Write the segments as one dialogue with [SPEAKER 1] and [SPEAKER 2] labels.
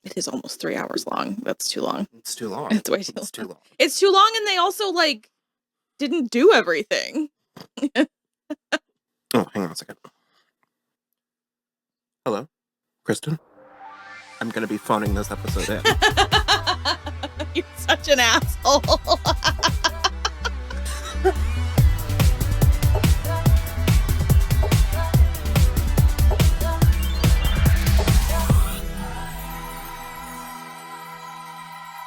[SPEAKER 1] It is almost 3 hours long. That's too long.
[SPEAKER 2] It's too long.
[SPEAKER 1] It's way too long.
[SPEAKER 2] It's too long.
[SPEAKER 1] It's too long, and they also, like, didn't do everything.
[SPEAKER 2] Oh, hang on a second. Hello? Kristen? I'm going to be phoning this episode in.
[SPEAKER 1] You're such an asshole.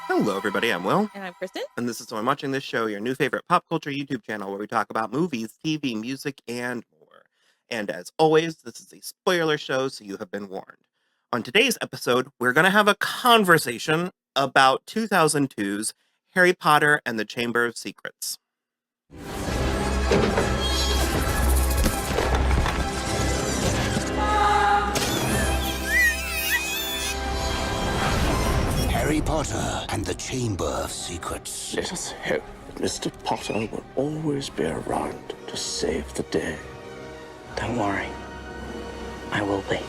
[SPEAKER 2] Hello, everybody. I'm Will.
[SPEAKER 1] And I'm Kristen.
[SPEAKER 2] And this is So I'm Watching This Show, your new favorite pop culture YouTube channel where we talk about movies, TV, music, and more. And as always, this is a spoiler show, so you have been warned. On today's episode, we're going to have a conversation about 2002's Harry Potter and the Chamber of Secrets.
[SPEAKER 3] Harry Potter and the Chamber of Secrets.
[SPEAKER 4] Let us hope that Mr. Potter will always be around to save the day.
[SPEAKER 5] Don't worry. I will be.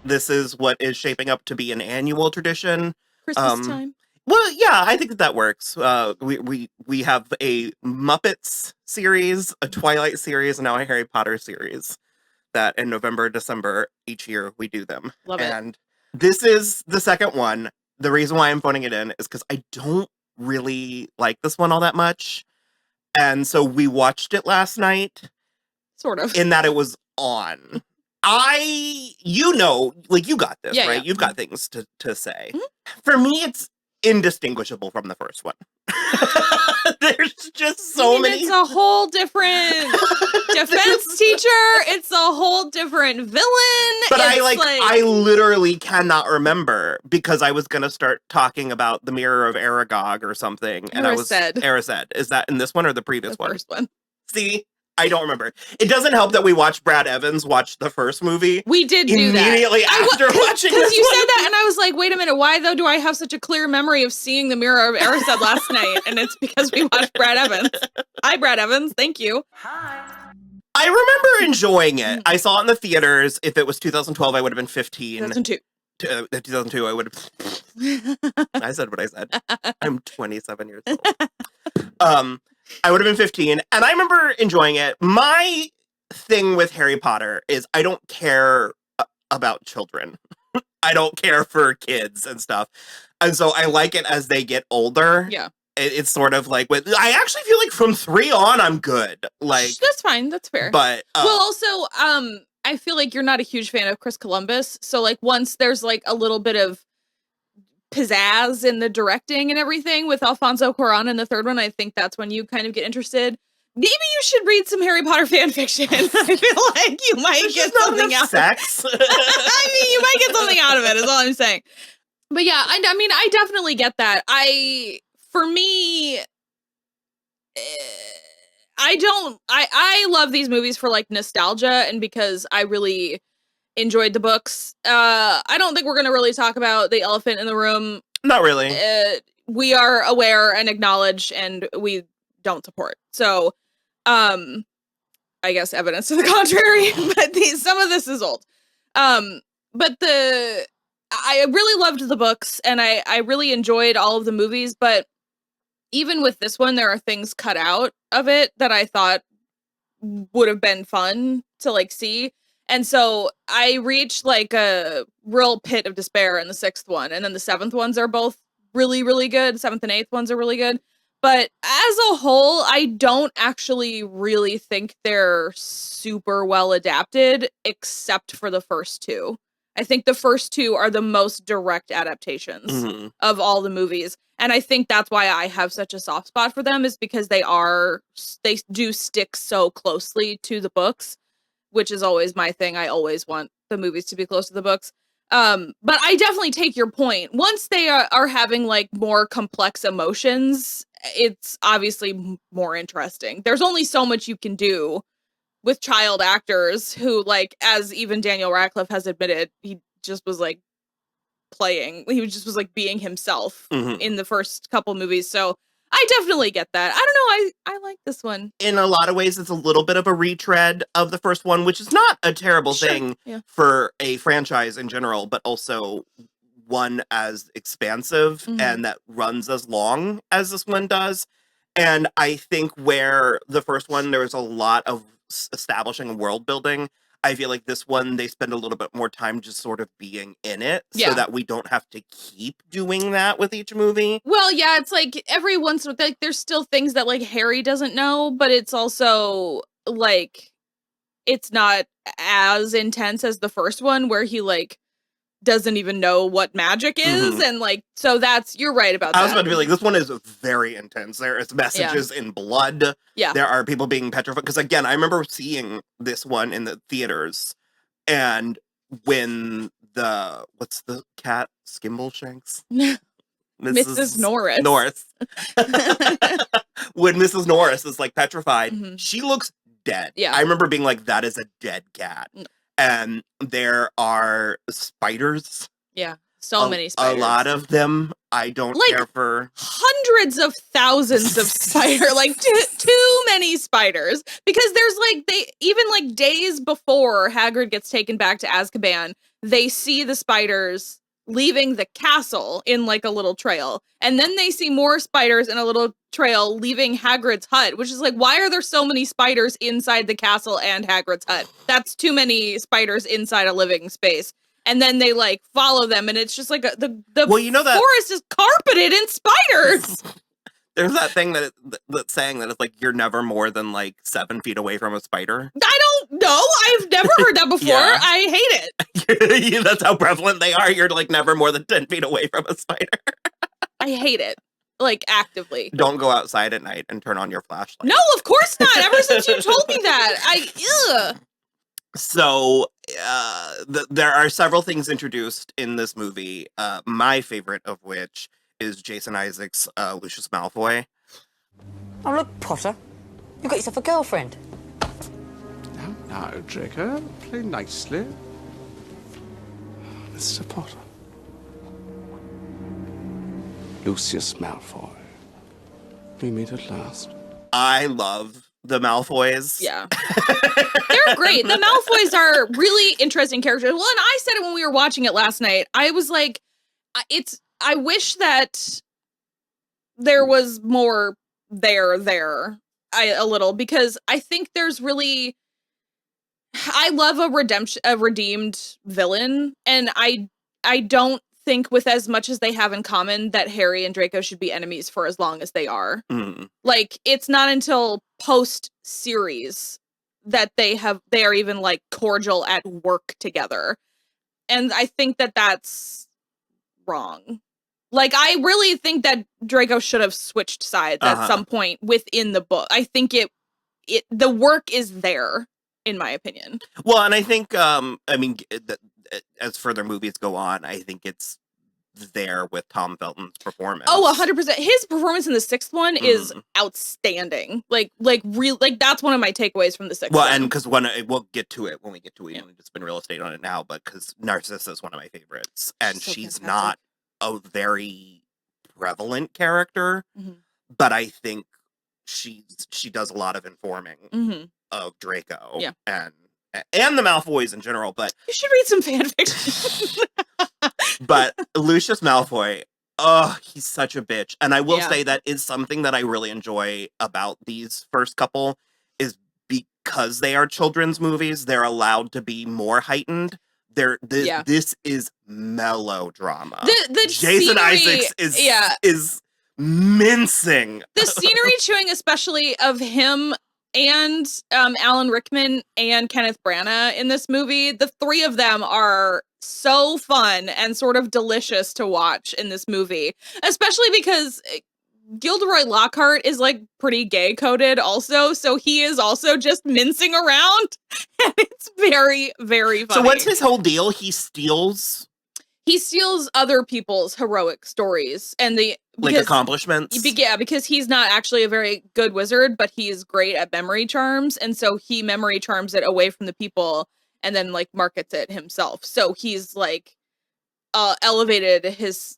[SPEAKER 2] This is what is shaping up to be an annual tradition.
[SPEAKER 1] Christmas time.
[SPEAKER 2] Well, yeah, I think that works. We have a Muppets series, a Twilight series, and now a Harry Potter series that in November, December, each year we do them.
[SPEAKER 1] Love it.
[SPEAKER 2] And this is the second one. The reason why I'm phoning it in is because I don't really like this one all that much. And so we watched it last night.
[SPEAKER 1] Sort of.
[SPEAKER 2] In that it was on. You got this,
[SPEAKER 1] Yeah,
[SPEAKER 2] right?
[SPEAKER 1] yeah.
[SPEAKER 2] You've got things to say.
[SPEAKER 1] Mhm.
[SPEAKER 2] For me, it's indistinguishable from the first one. There's just so many.
[SPEAKER 1] It's a whole different defense teacher. It's a whole different villain.
[SPEAKER 2] But
[SPEAKER 1] it's
[SPEAKER 2] I literally cannot remember because I was gonna start talking about the Mirror of Aragog or something, and Erised. Is that in this one or the previous
[SPEAKER 1] the
[SPEAKER 2] one?
[SPEAKER 1] first one.
[SPEAKER 2] See, I don't remember. It doesn't help that we watched Brad Evans watch the first movie.
[SPEAKER 1] We did do that
[SPEAKER 2] immediately after watching this
[SPEAKER 1] because you
[SPEAKER 2] one.
[SPEAKER 1] said that, and I was like, "Wait a minute, why though? Do I have such a clear memory of seeing the Mirror of Erised last night?" And it's because we watched Brad Evans. Hi, Brad Evans. Thank you.
[SPEAKER 2] I remember enjoying it. I saw it in the theaters. If it was 2012, I would have been 15.
[SPEAKER 1] 2002.
[SPEAKER 2] 2002, I would have. I said what I said. I'm 27 years old. I would have been 15, and I remember enjoying it. My thing with Harry Potter is I don't care about children. I don't care for kids and stuff. And so I like it as they get older.
[SPEAKER 1] Yeah.
[SPEAKER 2] It's sort of like, I actually feel like from 3 on, I'm good. Like,
[SPEAKER 1] That's fine. That's fair.
[SPEAKER 2] but
[SPEAKER 1] Well, also, I feel like you're not a huge fan of Chris Columbus. So, like, once there's, like, a little bit of pizzazz in the directing and everything with Alfonso Cuarón in the third one, I think that's when you kind of get interested. Maybe you should read some Harry Potter fan fiction. I feel like you might get something out of it.
[SPEAKER 2] sex.
[SPEAKER 1] I mean, you might get something out of it, is all I'm saying. But yeah, I mean, I definitely get that. For me, I love these movies for like nostalgia and because I really enjoyed the books. I don't think we're going to really talk about the elephant in the room.
[SPEAKER 2] Not really.
[SPEAKER 1] We are aware and acknowledge and we don't support. So, I guess evidence to the contrary, but some of this is old. But I really loved the books and I really enjoyed all of the movies, but even with this one, there are things cut out of it that I thought would have been fun to like see. And so I reached like a real pit of despair in the 6th one. And then the 7th ones are both really, really good. 7th and 8th ones are really good. But as a whole, I don't actually really think they're super well adapted, except for the first 2. I think the first 2 are the most direct adaptations of all the movies. And I think that's why I have such a soft spot for them, is because they do stick so closely to the books, which is always my thing. I always want the movies to be close to the books. But I definitely take your point. Once they are having like more complex emotions, it's obviously more interesting. There's only so much you can do with child actors who, like, as even Daniel Radcliffe has admitted, he just was like playing. He just was like being himself in the first couple movies. So I definitely get that. I don't know. I like this one.
[SPEAKER 2] In a lot of ways, it's a little bit of a retread of the first one, which is not a terrible thing for a franchise in general, but also one as expansive and that runs as long as this one does. And I think where the first one, there was a lot of establishing and world building. I feel like this one, they spend a little bit more time just sort of being in it so that we don't have to keep doing that with each movie.
[SPEAKER 1] Well, yeah, it's like every once in a while, like, there's still things that like Harry doesn't know, but it's also like, it's not as intense as the first one where he like doesn't even know what magic is. And like, so you're right about that.
[SPEAKER 2] I was about to be like, this one is very intense. There is messages in blood.
[SPEAKER 1] Yeah.
[SPEAKER 2] There are people being petrified. Because again, I remember seeing this one in the theaters, and when what's the cat? Skimbleshanks?
[SPEAKER 1] Mrs. Norris.
[SPEAKER 2] When Mrs. Norris is like petrified, she looks dead.
[SPEAKER 1] Yeah.
[SPEAKER 2] I remember being like, that is a dead cat. And there are spiders.
[SPEAKER 1] Yeah. So many spiders.
[SPEAKER 2] A lot of them. I don't care for.
[SPEAKER 1] Hundreds of thousands of spiders. Like too many spiders. Because there's like, even like days before Hagrid gets taken back to Azkaban, they see the spiders leaving the castle in like a little trail. And then they see more spiders in a little trail leaving Hagrid's hut, which is like, why are there so many spiders inside the castle and Hagrid's hut? That's too many spiders inside a living space. And then they like follow them, and it's just like the forest is carpeted in spiders.
[SPEAKER 2] There's that thing that's saying that it's like you're never more than like 7 feet away from a spider.
[SPEAKER 1] I don't know. I've never heard that before. I hate
[SPEAKER 2] it. That's how prevalent they are. You're like never more than 10 feet away from a spider.
[SPEAKER 1] I hate it. Like actively.
[SPEAKER 2] Don't go outside at night and turn on your flashlight.
[SPEAKER 1] No, of course not. Ever since you told me that,
[SPEAKER 2] So there are several things introduced in this movie. My favorite of which is Jason Isaacs' Lucius Malfoy.
[SPEAKER 6] Oh, look, Potter. You got yourself a girlfriend.
[SPEAKER 4] No, Draco. Play nicely. Mr. Potter. Lucius Malfoy. We meet at last.
[SPEAKER 2] I love the Malfoys.
[SPEAKER 1] Yeah. They're great. The Malfoys are really interesting characters. Well, and I said it when we were watching it last night. I was like, I wish that there was more there a little, because I think there's really, I love a redeemed villain, and I don't think with as much as they have in common that Harry and Draco should be enemies for as long as they are. Like, it's not until post series that they are even like cordial at work together. And I think that that's wrong. Like, I really think that Draco should have switched sides at some point within the book. I think the work is there, in my opinion.
[SPEAKER 2] Well, and I think, as further movies go on, I think it's there with Tom Felton's performance.
[SPEAKER 1] Oh, 100%. His performance in the sixth one is outstanding. Like that's one of my takeaways from the sixth one.
[SPEAKER 2] Well, and because we'll get to it when we get to it. We only just spend real estate on it now, but because Narcissa is one of my favorites, and she's not a very prevalent character, but I think she does a lot of informing of Draco and the Malfoys in general. But
[SPEAKER 1] you should read some fan fiction.
[SPEAKER 2] But Lucius Malfoy, he's such a bitch. And I will say that is something that I really enjoy about these first couple, is because they are children's movies, they're allowed to be more heightened. This is melodrama.
[SPEAKER 1] The
[SPEAKER 2] Jason
[SPEAKER 1] scenery,
[SPEAKER 2] Isaacs is mincing.
[SPEAKER 1] The scenery chewing, especially of him and Alan Rickman and Kenneth Branagh in this movie, the three of them are so fun and sort of delicious to watch in this movie, especially because Gilderoy Lockhart is like pretty gay coded also, so he is also just mincing around, and it's very, very funny.
[SPEAKER 2] So what's his whole deal? He steals
[SPEAKER 1] other people's heroic stories and
[SPEAKER 2] accomplishments.
[SPEAKER 1] Yeah, because he's not actually a very good wizard, but he's great at memory charms, and so he memory charms it away from the people and then like markets it himself. So he's like elevated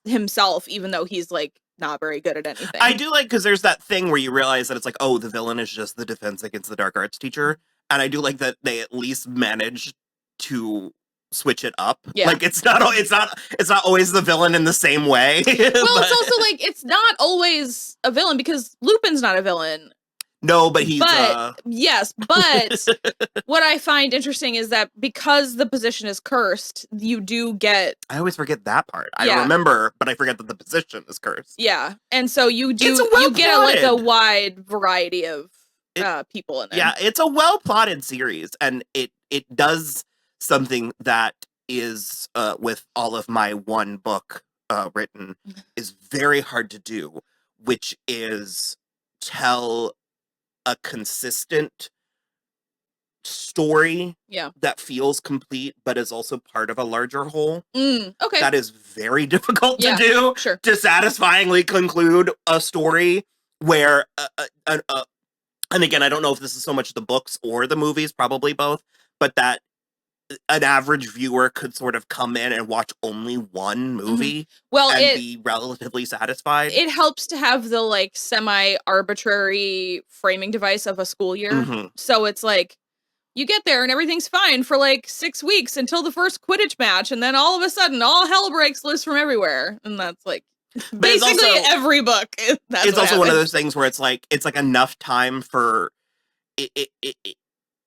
[SPEAKER 1] himself, even though he's like not very good at anything.
[SPEAKER 2] I do like, because there's that thing where you realize that it's like, oh, the villain is just the defense against the dark arts teacher. And I do like that they at least manage to switch it up.
[SPEAKER 1] Yeah.
[SPEAKER 2] Like it's not always the villain in the same way.
[SPEAKER 1] Well, it's also like it's not always a villain because Lupin's not a villain.
[SPEAKER 2] No, but he's
[SPEAKER 1] yes, but what I find interesting is that because the position is cursed, you do get
[SPEAKER 2] I always forget that part.
[SPEAKER 1] Yeah.
[SPEAKER 2] I remember, but I forget that the position is cursed.
[SPEAKER 1] yeah, and so you do
[SPEAKER 2] It's well
[SPEAKER 1] you get like a
[SPEAKER 2] plotted.
[SPEAKER 1] wide variety of people in there.
[SPEAKER 2] Yeah, it's a well plotted series, and it does something that is with all of my one book written is very hard to do, which is tell a consistent story
[SPEAKER 1] Yeah.
[SPEAKER 2] that feels complete but is also part of a larger whole.
[SPEAKER 1] Okay.
[SPEAKER 2] That is very difficult
[SPEAKER 1] Yeah,
[SPEAKER 2] to do.
[SPEAKER 1] sure.
[SPEAKER 2] To satisfyingly conclude a story where and again, I don't know if this is so much the books or the movies, probably both, but that an average viewer could sort of come in and watch only one movie
[SPEAKER 1] Well,
[SPEAKER 2] and
[SPEAKER 1] it
[SPEAKER 2] be relatively satisfied.
[SPEAKER 1] it helps to have the like semi-arbitrary framing device of a school year.
[SPEAKER 2] Mhm.
[SPEAKER 1] So it's like you get there and everything's fine for like 6 weeks until the first Quidditch match, and then all of a sudden all hell breaks loose from everywhere, and that's like
[SPEAKER 2] But it's
[SPEAKER 1] basically
[SPEAKER 2] also-
[SPEAKER 1] every book. That's
[SPEAKER 2] It's
[SPEAKER 1] what
[SPEAKER 2] also one of
[SPEAKER 1] happens.
[SPEAKER 2] those things where it's like enough time for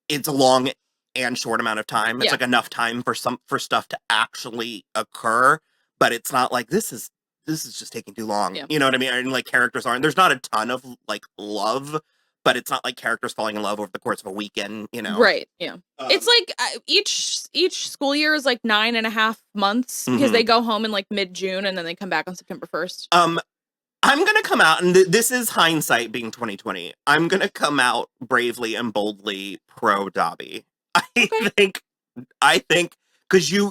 [SPEAKER 2] it's a long and short amount of time. It's
[SPEAKER 1] Yeah.
[SPEAKER 2] like enough time for stuff to actually occur, but it's not like this is just taking too long.
[SPEAKER 1] Yeah.
[SPEAKER 2] You know what I mean? And like characters aren't. There's not a ton of like love, but it's not like characters falling in love over the course of a weekend. You know,
[SPEAKER 1] Right. Yeah. It's like each school year is like 9.5 months because
[SPEAKER 2] Mhm.
[SPEAKER 1] they go home in like mid-June and then they come back on September 1st.
[SPEAKER 2] I'm gonna come out, and this is hindsight being 2020. I'm gonna come out bravely and boldly pro Dobby. I think because you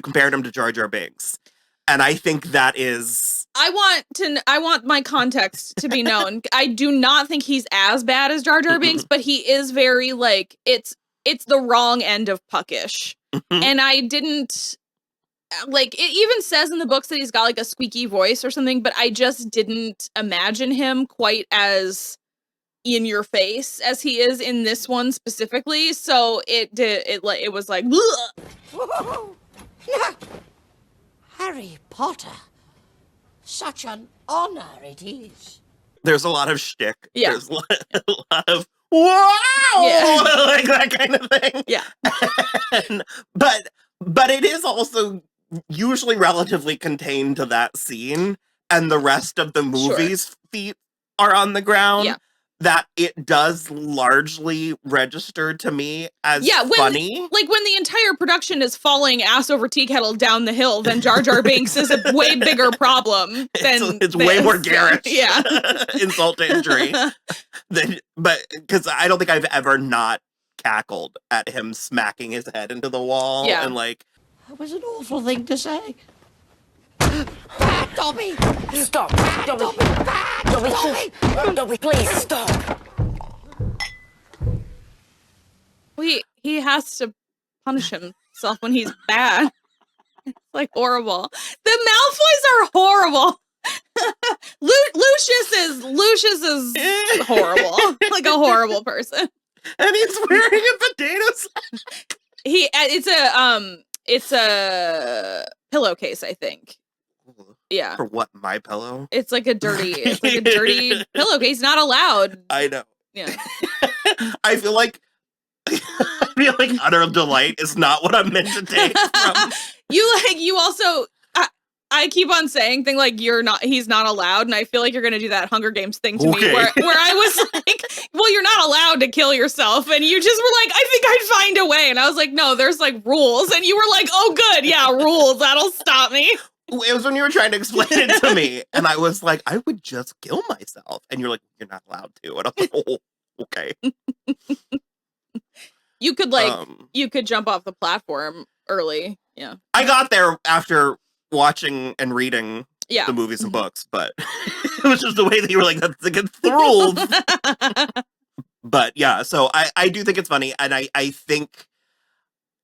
[SPEAKER 2] compared him to Jar Jar Binks, and I think that is
[SPEAKER 1] I want my context to be known. I do not think he's as bad as Jar Jar Binks, but he is very like it's the wrong end of puckish. And I didn't like it even says in the books that he's got like a squeaky voice or something, but I just didn't imagine him quite as in your face as he is in this one specifically. So it was like
[SPEAKER 6] Whoa. Yeah. Harry Potter. Such an honor it is.
[SPEAKER 2] there's a lot of shtick.
[SPEAKER 1] Yeah.
[SPEAKER 2] There's a lot of wow,
[SPEAKER 1] Yeah.
[SPEAKER 2] like that kind of thing.
[SPEAKER 1] Yeah.
[SPEAKER 2] But it is also usually relatively contained to that scene, and the rest of the movie's feet are on the ground.
[SPEAKER 1] Yeah.
[SPEAKER 2] That it does largely register to me as
[SPEAKER 1] when,
[SPEAKER 2] funny.
[SPEAKER 1] Like when the entire production is falling ass over tea kettle down the hill, then Jar Jar Binks is a way bigger problem than
[SPEAKER 2] It's way more garish.
[SPEAKER 1] Yeah.
[SPEAKER 2] Insult to injury. But because I don't think I've ever not cackled at him smacking his head into the wall.
[SPEAKER 1] Yeah.
[SPEAKER 2] And like,
[SPEAKER 6] That was an awful thing to say. Dobby!
[SPEAKER 5] Stop! Dobby! Dobby, please stop!
[SPEAKER 1] He has to punish himself when he's bad. It's like horrible. The Malfoys are horrible. Lucius is horrible. Like a horrible person.
[SPEAKER 2] and he's wearing a potato sack.
[SPEAKER 1] It's a pillowcase, I think. Yeah.
[SPEAKER 2] For what? My pillow?
[SPEAKER 1] It's like a dirty pillowcase, not allowed.
[SPEAKER 2] I know.
[SPEAKER 1] Yeah.
[SPEAKER 2] I feel like utter delight is not what I'm meant to take from.
[SPEAKER 1] You also I keep on saying things like he's not allowed, and I feel like you're gonna do that Hunger Games thing to me where I was like, well, you're not allowed to kill yourself, and you just were like, I think I'd find a way. And I was like, no, there's like rules, and you were like, oh good, yeah, rules, that'll stop me.
[SPEAKER 2] It was when you were trying to explain it to me, and I was like, I would just kill myself. And you're like, you're not allowed to. And I was like, oh, okay.
[SPEAKER 1] You could jump off the platform early. Yeah.
[SPEAKER 2] I got there after watching and reading
[SPEAKER 1] Yeah.
[SPEAKER 2] the movies and books, but it was just the way that you were like, that's against the rules. But yeah, so I do think it's funny, and I think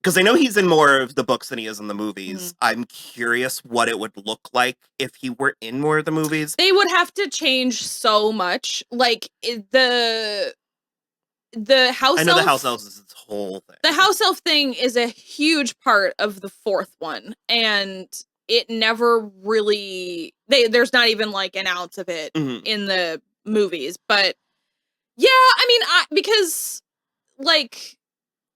[SPEAKER 2] because I know he's in more of the books than he is in the movies. I'm curious what it would look like if he were in more of the movies.
[SPEAKER 1] They would have to change so much. Like the house.
[SPEAKER 2] I know
[SPEAKER 1] elf,
[SPEAKER 2] the house elves is its whole thing.
[SPEAKER 1] The house elf thing is a huge part of the fourth one, and it never really. There's not even like an ounce of it in the movies, but yeah, I mean, because like.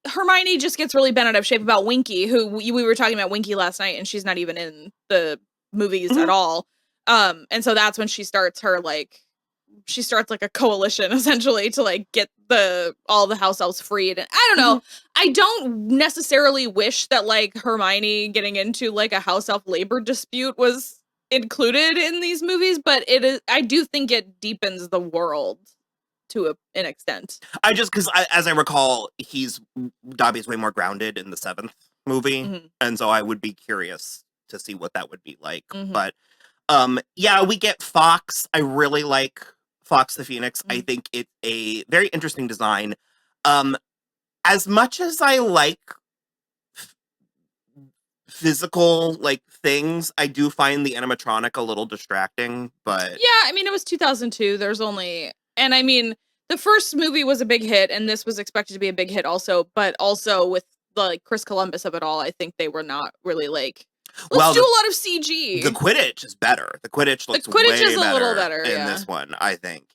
[SPEAKER 1] Hermione just gets really bent out of shape about Winky, who we were talking about Winky last night, and she's not even in the movies at all. And so that's when she starts like a coalition essentially to like get all the house elves freed. And I don't know. I don't necessarily wish that like Hermione getting into like a house elf labor dispute was included in these movies, but I do think it deepens the world to an extent.
[SPEAKER 2] Because as I recall, Dobby's way more grounded in the 7th movie, and so I would be curious to see what that would be like. But yeah, we get Fawkes. I really like Fawkes the Phoenix. I think it's a very interesting design. As much as I like physical like things, I do find the animatronic a little distracting. But
[SPEAKER 1] yeah, I mean, it was 2002. And I mean, the first movie was a big hit, and this was expected to be a big hit also, but also with the like Chris Columbus of it all, I think they were not really like, let's do a lot of CG.
[SPEAKER 2] The Quidditch is better. The Quidditch looks way
[SPEAKER 1] is a little better
[SPEAKER 2] in this one, I think.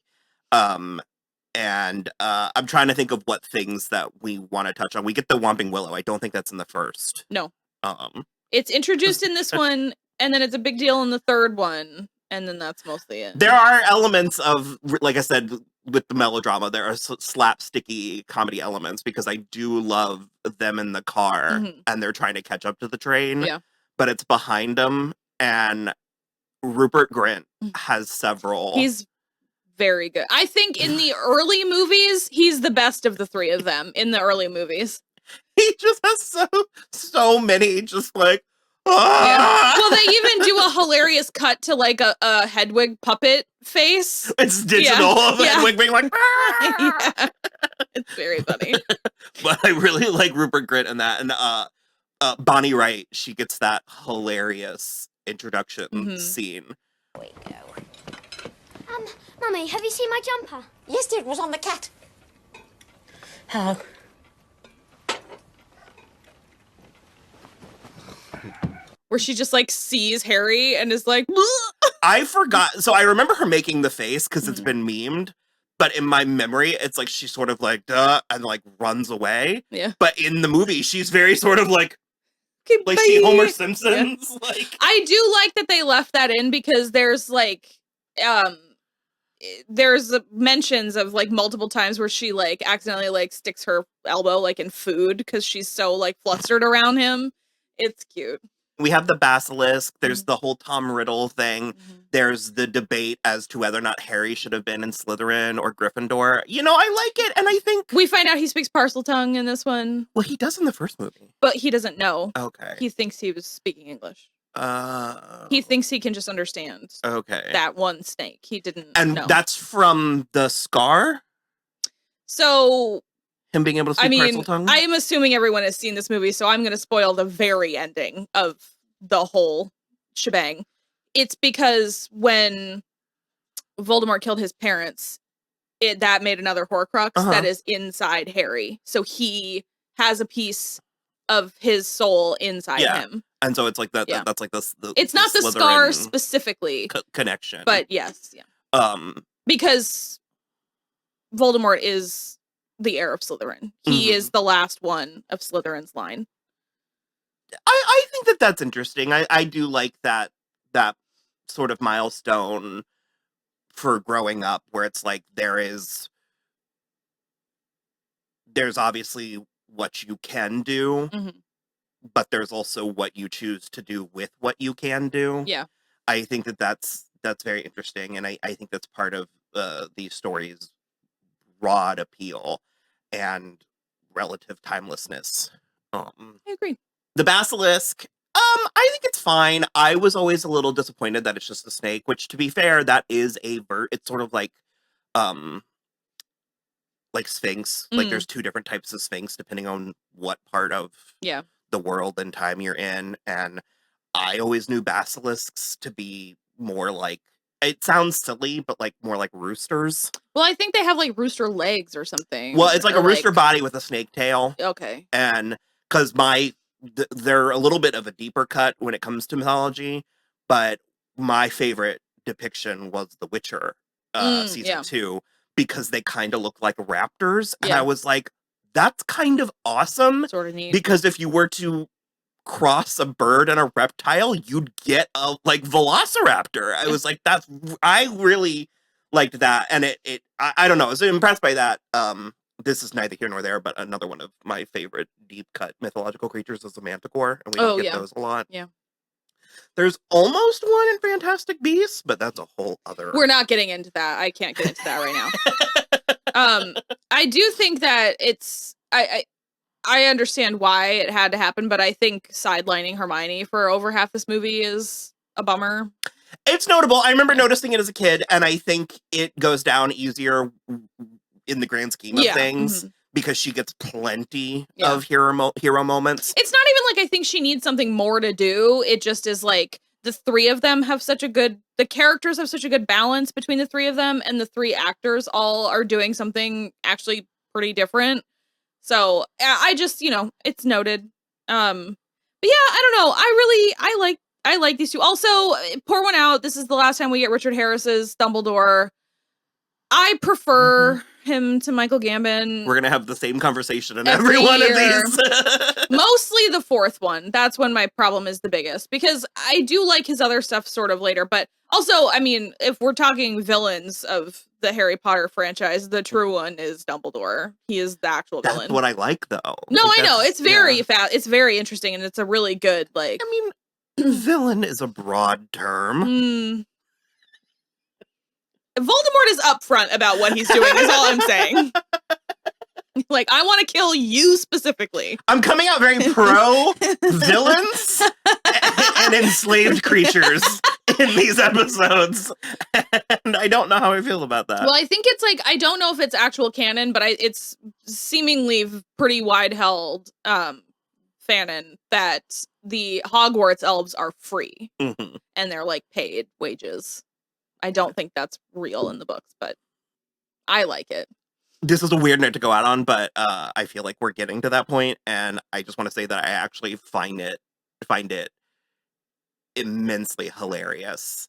[SPEAKER 2] And I'm trying to think of what things that we want to touch on. We get the Whomping Willow. I don't think that's in the first.
[SPEAKER 1] No. It's introduced in this one, and then it's a big deal in the third one. And then that's mostly it.
[SPEAKER 2] There are elements of, like I said, with the melodrama, there are slapsticky comedy elements because I do love them in the car and they're trying to catch up to the train.
[SPEAKER 1] Yeah.
[SPEAKER 2] But it's behind them, and Rupert Grint has several.
[SPEAKER 1] He's very good. I think in the early movies, he's the best of the three of them in the early movies.
[SPEAKER 2] He just has so many just like,
[SPEAKER 1] yeah. Well, they even do a hilarious cut to like a Hedwig puppet face.
[SPEAKER 2] It's digital of Hedwig being like,
[SPEAKER 1] yeah. It's very funny.
[SPEAKER 2] But I really like Rupert Grint in that. And Bonnie Wright, she gets that hilarious introduction scene.
[SPEAKER 7] We go. Mummy, have you seen my jumper?
[SPEAKER 6] Yes, dear, it was on the cat. Hello.
[SPEAKER 1] Where she just like sees Harry and is like,
[SPEAKER 2] I forgot. So I remember her making the face because it's been memed, but in my memory, it's like she sort of like, duh, and like runs away.
[SPEAKER 1] Yeah.
[SPEAKER 2] But in the movie, she's very sort of like,
[SPEAKER 1] okay,
[SPEAKER 2] like she Homer Simpsons.
[SPEAKER 1] Yeah.
[SPEAKER 2] Like,
[SPEAKER 1] I do like that they left that in because there's like, there's mentions of like multiple times where she like accidentally like sticks her elbow like in food because she's so like flustered around him. It's cute.
[SPEAKER 2] we have the basilisk. There's the whole Tom Riddle thing. There's the debate as to whether or not Harry should have been in Slytherin or Gryffindor. You know, I like it, and I think
[SPEAKER 1] we find out he speaks parcel tongue in this one.
[SPEAKER 2] Well, he does in the first movie,
[SPEAKER 1] but he doesn't know.
[SPEAKER 2] Okay,
[SPEAKER 1] he thinks he was speaking English. He thinks he can just understand.
[SPEAKER 2] Okay,
[SPEAKER 1] that one snake. He didn't.
[SPEAKER 2] And
[SPEAKER 1] know.
[SPEAKER 2] That's from the Scar.
[SPEAKER 1] So.
[SPEAKER 2] Him being able to speak parcel tongue?
[SPEAKER 1] I am assuming everyone has seen this movie, so I'm going to spoil the very ending of the whole shebang. It's because when Voldemort killed his parents, that made another Horcrux that is inside Harry. So he has a piece of his soul inside him.
[SPEAKER 2] And so it's like that. Yeah. That's like this.
[SPEAKER 1] It's not the Scar specifically
[SPEAKER 2] connection,
[SPEAKER 1] but yes, because Voldemort is the heir of Slytherin. He is the last one of Slytherin's line.
[SPEAKER 2] I think that that's interesting. I do like that sort of milestone for growing up where it's like there's obviously what you can do, but there's also what you choose to do with what you can do.
[SPEAKER 1] Yeah.
[SPEAKER 2] I think that that's very interesting, and I think that's part of these stories' broad appeal and relative timelessness.
[SPEAKER 1] I agree.
[SPEAKER 2] The basilisk, I think it's fine. I was always a little disappointed that it's just a snake, which, to be fair, that is it's sort of like like Sphinx. Like there's 2 different types of Sphinx depending on what part of the world and time you're in. And I always knew basilisks to be more like, it sounds silly, but like more like roosters.
[SPEAKER 1] Well, I think they have like rooster legs or something.
[SPEAKER 2] Well, it's like a rooster body with a snake tail.
[SPEAKER 1] Okay.
[SPEAKER 2] And because they're a little bit of a deeper cut when it comes to mythology, but my favorite depiction was The Witcher season 2, because they kind of look like raptors. And I was like, that's kind of awesome.
[SPEAKER 1] Sort of neat.
[SPEAKER 2] Because if you were to cross a bird and a reptile, you'd get a like velociraptor. I was like, I really liked that. And I don't know, I was impressed by that. This is neither here nor there, but another one of my favorite deep cut mythological creatures is a manticore, and we don't get those a lot.
[SPEAKER 1] Yeah.
[SPEAKER 2] There's almost one in Fantastic Beasts, but that's a whole other.
[SPEAKER 1] We're not getting into that. I can't get into that right now. I do think that it's I understand why it had to happen, but I think sidelining Hermione for over half this movie is a bummer.
[SPEAKER 2] It's notable. I remember noticing it as a kid, and I think it goes down easier in the grand scheme of things because she gets plenty of hero moments.
[SPEAKER 1] It's not even like I think she needs something more to do. It just is like the 3 of them have the characters have such a good balance between the 3 of them, and the 3 actors all are doing something actually pretty different. So I just, it's noted. But yeah, I don't know. I like these 2. Also, pour one out. This is the last time we get Richard Harris's Dumbledore. I prefer him to Michael Gambon.
[SPEAKER 2] We're gonna have the same conversation in every one of these.
[SPEAKER 1] Mostly the 4th one. That's when my problem is the biggest, because I do like his other stuff sort of later. But also, I mean, if we're talking villains of the Harry Potter franchise, the true one is Dumbledore. He is the actual villain.
[SPEAKER 2] That's what I like, though.
[SPEAKER 1] No, I know. It's very it's very interesting, and it's a really good, like...
[SPEAKER 2] I mean, villain is a broad term.
[SPEAKER 1] Voldemort is upfront about what he's doing, is all I'm saying. Like, I want to kill you specifically.
[SPEAKER 2] I'm coming out very pro villains and enslaved creatures in these episodes. And I don't know how I feel about that.
[SPEAKER 1] Well, I think it's like, I don't know if it's actual canon, but it's seemingly pretty wide held fanon that the Hogwarts elves are free. And they're like paid wages. I don't think that's real in the books, but I like it.
[SPEAKER 2] This is a weird note to go out on, but I feel like we're getting to that point, and I just want to say that I actually find it immensely hilarious.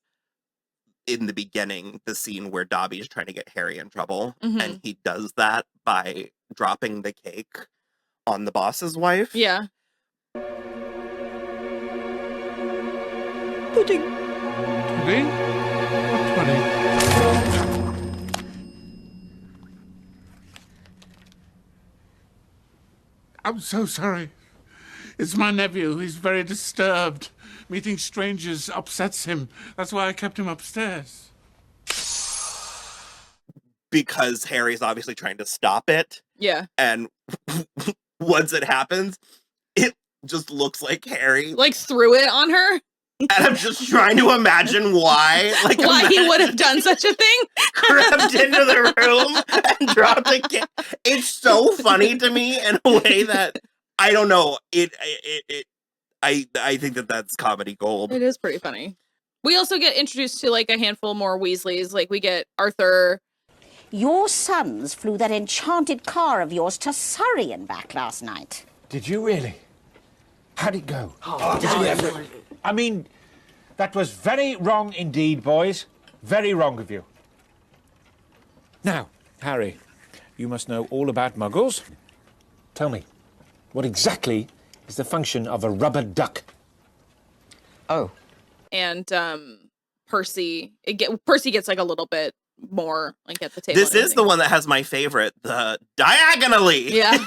[SPEAKER 2] In the beginning, the scene where Dobby is trying to get Harry in trouble, and he does that by dropping the cake on the boss's wife.
[SPEAKER 1] Yeah.
[SPEAKER 8] Pudding.
[SPEAKER 9] Pudding? What pudding? I'm so sorry. It's my nephew. He's very disturbed. Meeting strangers upsets him. That's why I kept him upstairs.
[SPEAKER 2] Because Harry's obviously trying to stop it.
[SPEAKER 1] Yeah.
[SPEAKER 2] And once it happens, it just looks like Harry.
[SPEAKER 1] Like threw it on her?
[SPEAKER 2] And I'm just trying to imagine why. Like
[SPEAKER 1] why he would have done such a thing?
[SPEAKER 2] Crept into the room and dropped a kid. It's so funny to me in a way that, I don't know, I think that that's comedy gold.
[SPEAKER 1] It is pretty funny. We also get introduced to like a handful more Weasleys. Like we get Arthur.
[SPEAKER 10] Your sons flew that enchanted car of yours to Surrey and back last night.
[SPEAKER 11] Did you really? How'd it go? I mean, that was very wrong indeed, boys. Very wrong of you. Now, Harry, you must know all about muggles. Tell me, what exactly is the function of a rubber duck?
[SPEAKER 10] Oh.
[SPEAKER 1] And Percy gets like a little bit more like at the table.
[SPEAKER 2] This is the one that has my favorite, the diagonally.
[SPEAKER 1] Yeah.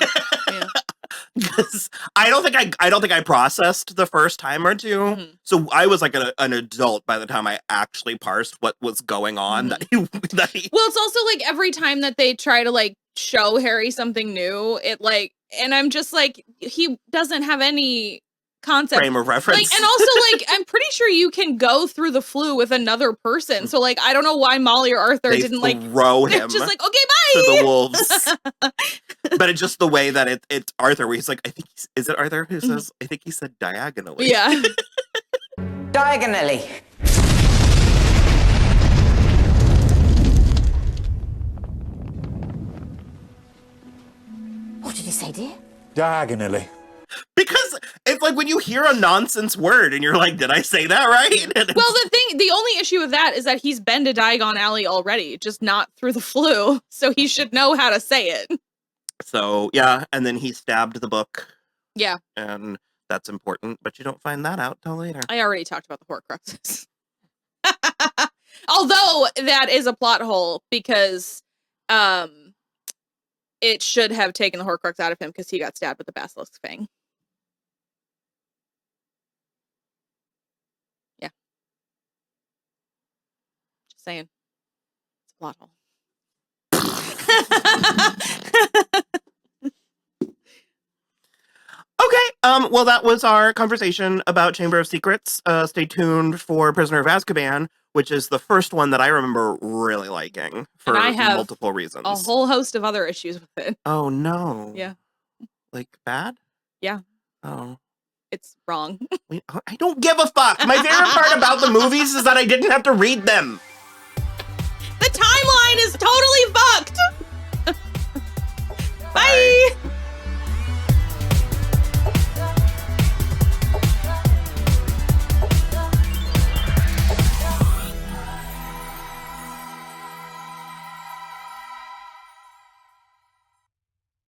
[SPEAKER 2] Because I don't think I processed the first time or two. So I was like an adult by the time I actually parsed what was going on. Well,
[SPEAKER 1] it's also like every time that they try to like show Harry something new, it like, and I'm just like, he doesn't have any concept.
[SPEAKER 2] frame of reference.
[SPEAKER 1] Like, and also, like, I'm pretty sure you can go through the flu with another person. So, like, I don't know why Molly or Arthur
[SPEAKER 2] they
[SPEAKER 1] didn't, like,
[SPEAKER 2] throw him
[SPEAKER 1] just like, okay,
[SPEAKER 2] to
[SPEAKER 1] bye!
[SPEAKER 2] the wolves. But it's just the way that it's Arthur, where he's like, I think, is it Arthur who says, I think he said diagonally.
[SPEAKER 1] Yeah.
[SPEAKER 6] Diagonally.
[SPEAKER 10] What did you say, dear?
[SPEAKER 11] Diagonally.
[SPEAKER 2] Because it's like when you hear a nonsense word and you're like, did I say that right?
[SPEAKER 1] Well, the only issue with that is that he's been to Diagon Alley already, just not through the flu. So he should know how to say it.
[SPEAKER 2] So, yeah, and then he stabbed the book.
[SPEAKER 1] Yeah.
[SPEAKER 2] And that's important, but you don't find that out till later.
[SPEAKER 1] I already talked about the Horcruxes. Although that is a plot hole because it should have taken the Horcrux out of him because he got stabbed with the Basilisk Fang. Yeah. Just saying. It's a plot hole.
[SPEAKER 2] Okay, well, that was our conversation about Chamber of Secrets. Stay tuned for Prisoner of Azkaban, which is the first one that I remember really liking for
[SPEAKER 1] and I have
[SPEAKER 2] multiple reasons.
[SPEAKER 1] A whole host of other issues with it.
[SPEAKER 2] Oh, no.
[SPEAKER 1] Yeah.
[SPEAKER 2] Like, bad?
[SPEAKER 1] Yeah.
[SPEAKER 2] Oh.
[SPEAKER 1] It's wrong.
[SPEAKER 2] I don't give a fuck. My favorite part about the movies is that I didn't have to read them.
[SPEAKER 1] The timeline is totally